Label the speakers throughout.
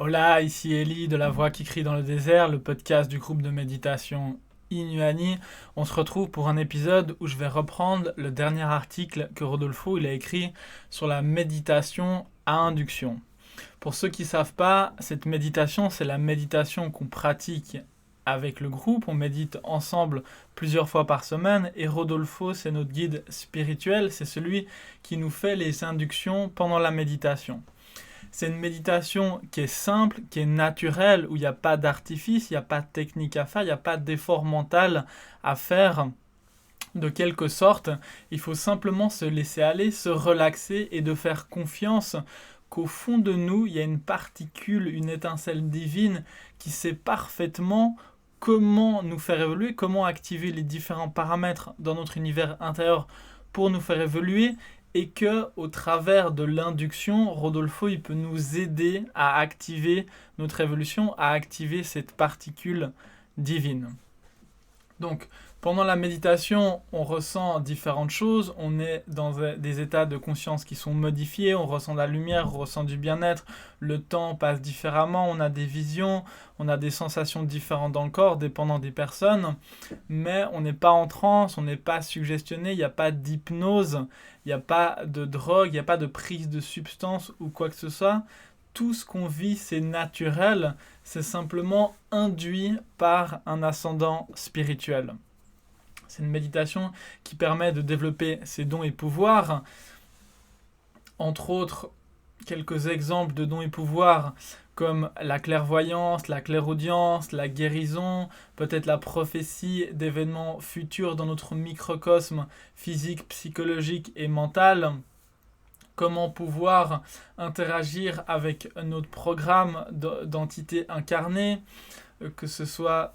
Speaker 1: Hola, ici Ellie de La Voix qui crie dans le désert, le podcast du groupe de méditation Inuani. On se retrouve pour un épisode où je vais reprendre le dernier article que Rodolfo il a écrit sur la méditation à induction. Pour ceux qui ne savent pas, cette méditation, c'est la méditation qu'on pratique avec le groupe. On médite ensemble plusieurs fois par semaine et Rodolfo, c'est notre guide spirituel, c'est celui qui nous fait les inductions pendant la méditation. C'est une méditation qui est simple, qui est naturelle, où il n'y a pas d'artifice, il n'y a pas de technique à faire, il n'y a pas d'effort mental à faire de quelque sorte. Il faut simplement se laisser aller, se relaxer et de faire confiance qu'au fond de nous, il y a une particule, une étincelle divine qui sait parfaitement comment nous faire évoluer, comment activer les différents paramètres dans notre univers intérieur pour nous faire évoluer et que au travers de l'induction, Rodolfo il peut nous aider à activer notre évolution, à activer cette particule divine. Donc, pendant la méditation, on ressent différentes choses. On est dans des états de conscience qui sont modifiés. On ressent de la lumière, on ressent du bien-être. Le temps passe différemment. On a des visions, on a des sensations différentes dans le corps, dépendant des personnes. Mais on n'est pas en transe, on n'est pas suggestionné. Il n'y a pas d'hypnose, il n'y a pas de drogue, il n'y a pas de prise de substance ou quoi que ce soit. Tout ce qu'on vit, c'est naturel. C'est simplement induit par un ascendant spirituel. C'est une méditation qui permet de développer ses dons et pouvoirs. Entre autres, quelques exemples de dons et pouvoirs comme la clairvoyance, la clairaudience, la guérison, peut-être la prophétie d'événements futurs dans notre microcosme physique, psychologique et mental. Comment pouvoir interagir avec notre programme d'entité incarnée, que ce soit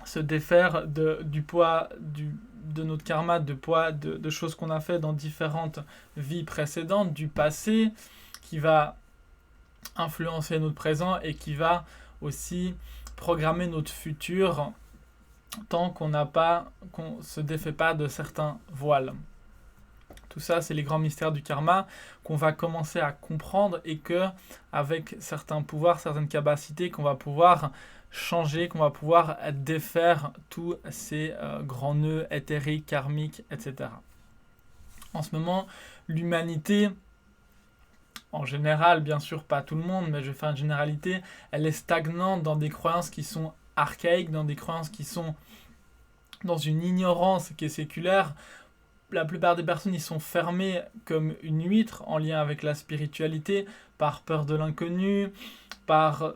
Speaker 1: se défaire du poids de notre karma, de poids de choses qu'on a fait dans différentes vies précédentes, du passé, qui va influencer notre présent et qui va aussi programmer notre futur tant qu'on se défait pas de certains voiles. Tout ça, c'est les grands mystères du karma qu'on va commencer à comprendre et que, avec certains pouvoirs, certaines capacités, qu'on va pouvoir changer, qu'on va pouvoir défaire tous ces grands nœuds éthériques, karmiques, etc. En ce moment, l'humanité, en général, bien sûr pas tout le monde, mais je vais faire une généralité, elle est stagnante dans des croyances qui sont archaïques, dans des croyances qui sont dans une ignorance qui est séculaire. La plupart des personnes y sont fermées comme une huître en lien avec la spiritualité, par peur de l'inconnu, par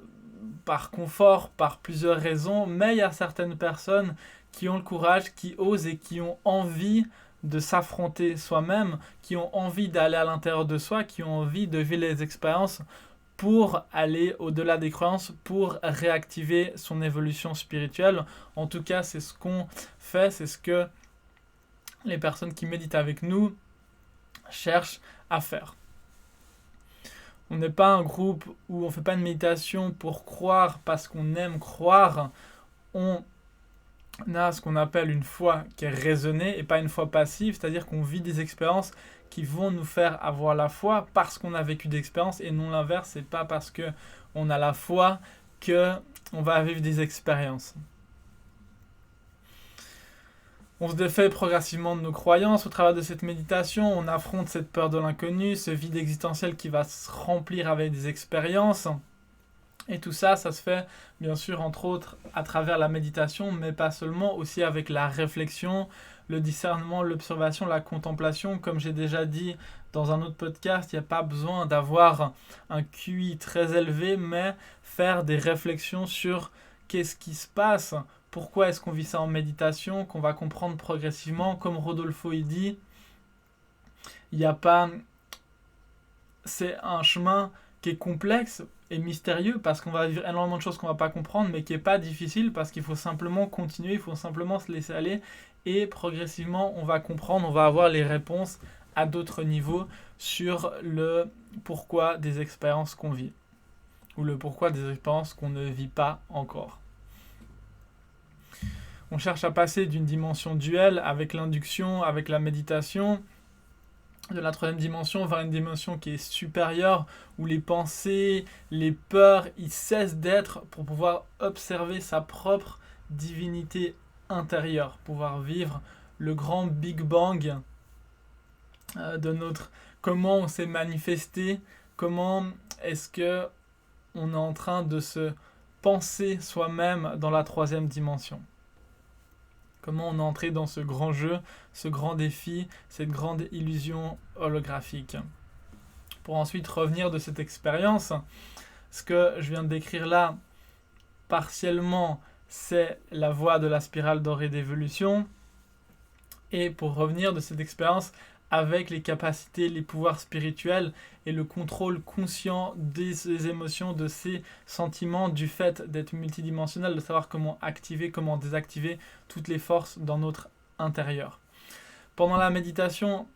Speaker 1: confort, par plusieurs raisons, mais il y a certaines personnes qui ont le courage, qui osent et qui ont envie de s'affronter soi-même, qui ont envie d'aller à l'intérieur de soi, qui ont envie de vivre les expériences pour aller au-delà des croyances, pour réactiver son évolution spirituelle. En tout cas, c'est ce qu'on fait, c'est ce que les personnes qui méditent avec nous cherchent à faire. On n'est pas un groupe où on ne fait pas une méditation pour croire parce qu'on aime croire. On a ce qu'on appelle une foi qui est raisonnée et pas une foi passive, c'est-à-dire qu'on vit des expériences qui vont nous faire avoir la foi parce qu'on a vécu des expériences et non l'inverse, c'est pas parce qu'on a la foi qu'on va vivre des expériences. On se défait progressivement de nos croyances au travers de cette méditation, on affronte cette peur de l'inconnu, ce vide existentiel qui va se remplir avec des expériences. Et tout ça, ça se fait bien sûr entre autres à travers la méditation, mais pas seulement, aussi avec la réflexion, le discernement, l'observation, la contemplation. Comme j'ai déjà dit dans un autre podcast, il n'y a pas besoin d'avoir un QI très élevé, mais faire des réflexions sur qu'est-ce qui se passe. Pourquoi est-ce qu'on vit ça en méditation, qu'on va comprendre progressivement, comme Rodolfo il dit, il n'y a pas... C'est un chemin qui est complexe et mystérieux parce qu'on va vivre énormément de choses qu'on ne va pas comprendre, mais qui n'est pas difficile parce qu'il faut simplement continuer, il faut simplement se laisser aller et progressivement on va comprendre, on va avoir les réponses à d'autres niveaux sur le pourquoi des expériences qu'on vit ou le pourquoi des expériences qu'on ne vit pas encore. On cherche à passer d'une dimension duelle avec l'induction, avec la méditation, de la troisième dimension vers une dimension qui est supérieure, où les pensées, les peurs, ils cessent d'être pour pouvoir observer sa propre divinité intérieure, pouvoir vivre le grand Big Bang de notre comment on s'est manifesté, comment est-ce que on est en train de se penser soi-même dans la troisième dimension. Comment on est entré dans ce grand jeu, ce grand défi, cette grande illusion holographique. Pour ensuite revenir de cette expérience, ce que je viens de décrire là, partiellement, c'est la voie de la spirale dorée d'évolution. Et pour revenir de cette expérience avec les capacités, les pouvoirs spirituels et le contrôle conscient des émotions, de ces sentiments, du fait d'être multidimensionnel, de savoir comment activer, comment désactiver toutes les forces dans notre intérieur. Pendant la méditation,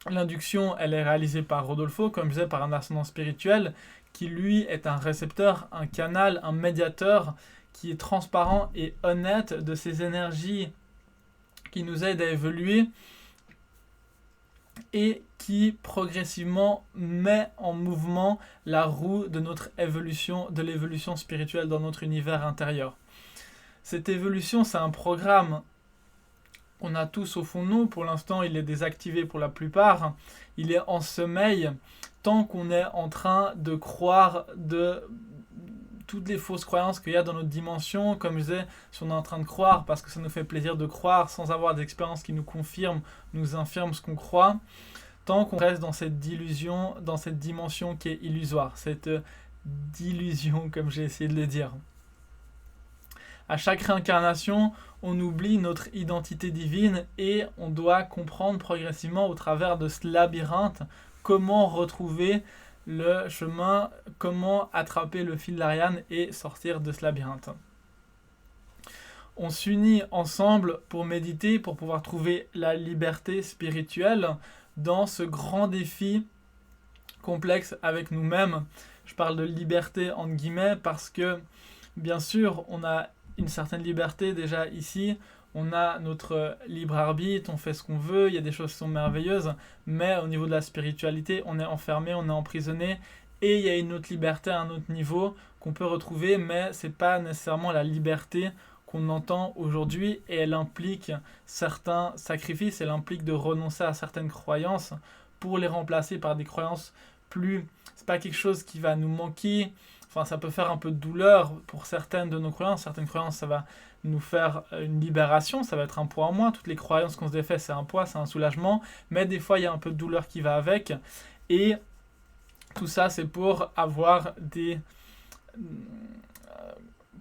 Speaker 1: l'induction, elle est réalisée par Rodolfo, comme je disais, par un ascendant spirituel, qui lui est un récepteur, un canal, un médiateur, qui est transparent et honnête de ces énergies qui nous aident à évoluer, et qui progressivement met en mouvement la roue de notre évolution, de l'évolution spirituelle dans notre univers intérieur. Cette évolution, c'est un programme qu'on a tous au fond de nous. Pour l'instant, il est désactivé pour la plupart. Il est en sommeil tant qu'on est en train de croire de toutes les fausses croyances qu'il y a dans notre dimension. Comme je disais, si on est en train de croire parce que ça nous fait plaisir de croire sans avoir d'expérience qui nous confirme, nous infirme ce qu'on croit, tant qu'on reste dans cette illusion, dans cette dimension qui est illusoire, cette d'illusion comme j'ai essayé de le dire. À chaque réincarnation, on oublie notre identité divine et on doit comprendre progressivement au travers de ce labyrinthe comment retrouver le chemin, comment attraper le fil d'Ariane et sortir de ce labyrinthe. On s'unit ensemble pour méditer, pour pouvoir trouver la liberté spirituelle dans ce grand défi complexe avec nous-mêmes. Je parle de liberté entre guillemets parce que, bien sûr, on a une certaine liberté déjà ici. On a notre libre arbitre, on fait ce qu'on veut, il y a des choses qui sont merveilleuses, mais au niveau de la spiritualité, on est enfermé, on est emprisonné, et il y a une autre liberté à un autre niveau qu'on peut retrouver, mais ce n'est pas nécessairement la liberté qu'on entend aujourd'hui, et elle implique certains sacrifices, elle implique de renoncer à certaines croyances pour les remplacer par des croyances plus... C'est pas quelque chose qui va nous manquer, enfin ça peut faire un peu de douleur pour certaines de nos croyances, certaines croyances ça va nous faire une libération, ça va être un poids en moins, toutes les croyances qu'on se défait c'est un poids, c'est un soulagement, mais des fois il y a un peu de douleur qui va avec, et tout ça c'est pour avoir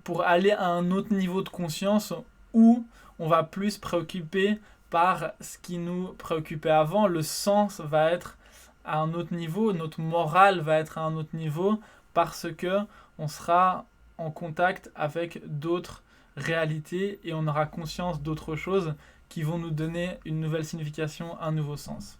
Speaker 1: pour aller à un autre niveau de conscience où on va plus se préoccuper par ce qui nous préoccupait avant, le sens va être à un autre niveau, notre morale va être à un autre niveau parce que on sera en contact avec d'autres réalités et on aura conscience d'autres choses qui vont nous donner une nouvelle signification, un nouveau sens.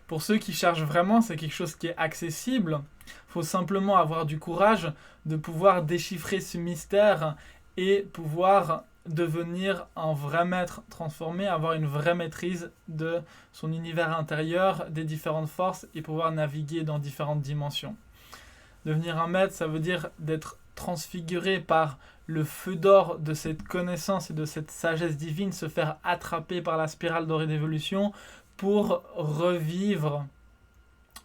Speaker 1: Pour ceux qui cherchent vraiment, c'est quelque chose qui est accessible. Il faut simplement avoir du courage de pouvoir déchiffrer ce mystère et pouvoir devenir un vrai maître transformé, avoir une vraie maîtrise de son univers intérieur, des différentes forces et pouvoir naviguer dans différentes dimensions. Devenir un maître, ça veut dire d'être transfiguré par le feu d'or de cette connaissance et de cette sagesse divine, se faire attraper par la spirale dorée d'évolution pour revivre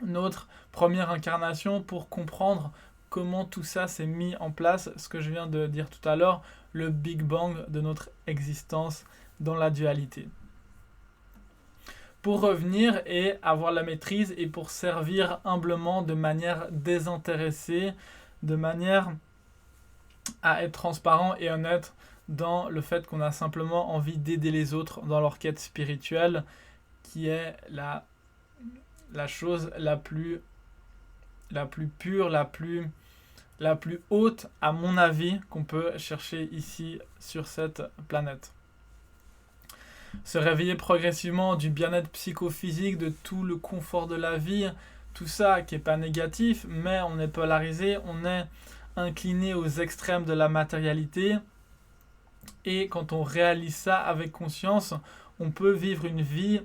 Speaker 1: notre première incarnation, pour comprendre comment tout ça s'est mis en place, ce que je viens de dire tout à l'heure, le Big Bang de notre existence dans la dualité. Pour revenir et avoir la maîtrise et pour servir humblement de manière désintéressée, de manière à être transparent et honnête dans le fait qu'on a simplement envie d'aider les autres dans leur quête spirituelle, qui est la chose la plus pure, la plus haute, à mon avis, qu'on peut chercher ici sur cette planète. Se réveiller progressivement du bien-être psychophysique, de tout le confort de la vie, tout ça qui n'est pas négatif, mais on est polarisé, on est incliné aux extrêmes de la matérialité. Et quand on réalise ça avec conscience, on peut vivre une vie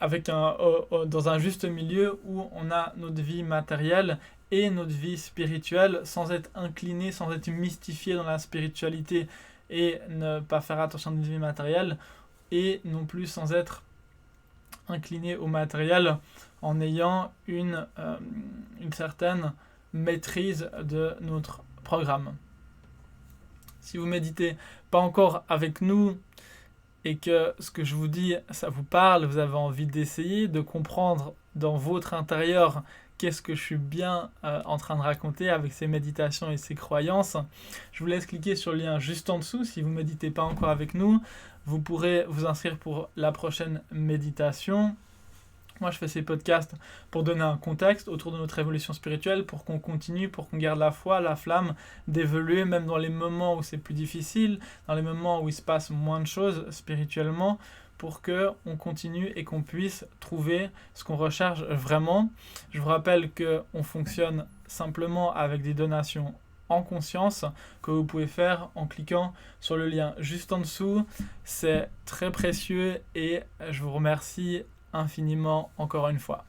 Speaker 1: dans un juste milieu où on a notre vie matérielle et notre vie spirituelle sans être incliné, sans être mystifié dans la spiritualité et ne pas faire attention à notre vie matérielle, et non plus sans être incliné au matériel en ayant une certaine maîtrise de notre programme. Si vous méditez pas encore avec nous et que ce que je vous dis, ça vous parle, vous avez envie d'essayer, de comprendre dans votre intérieur qu'est-ce que je suis bien en train de raconter avec ces méditations et ces croyances, je vous laisse cliquer sur le lien juste en dessous. Si vous ne méditez pas encore avec nous, vous pourrez vous inscrire pour la prochaine méditation. Moi, je fais ces podcasts pour donner un contexte autour de notre évolution spirituelle, pour qu'on continue, pour qu'on garde la foi, la flamme, d'évoluer, même dans les moments où c'est plus difficile, dans les moments où il se passe moins de choses spirituellement, pour qu'on continue et qu'on puisse trouver ce qu'on recherche vraiment. Je vous rappelle qu'on fonctionne simplement avec des donations en conscience que vous pouvez faire en cliquant sur le lien juste en dessous. C'est très précieux et je vous remercie infiniment encore une fois.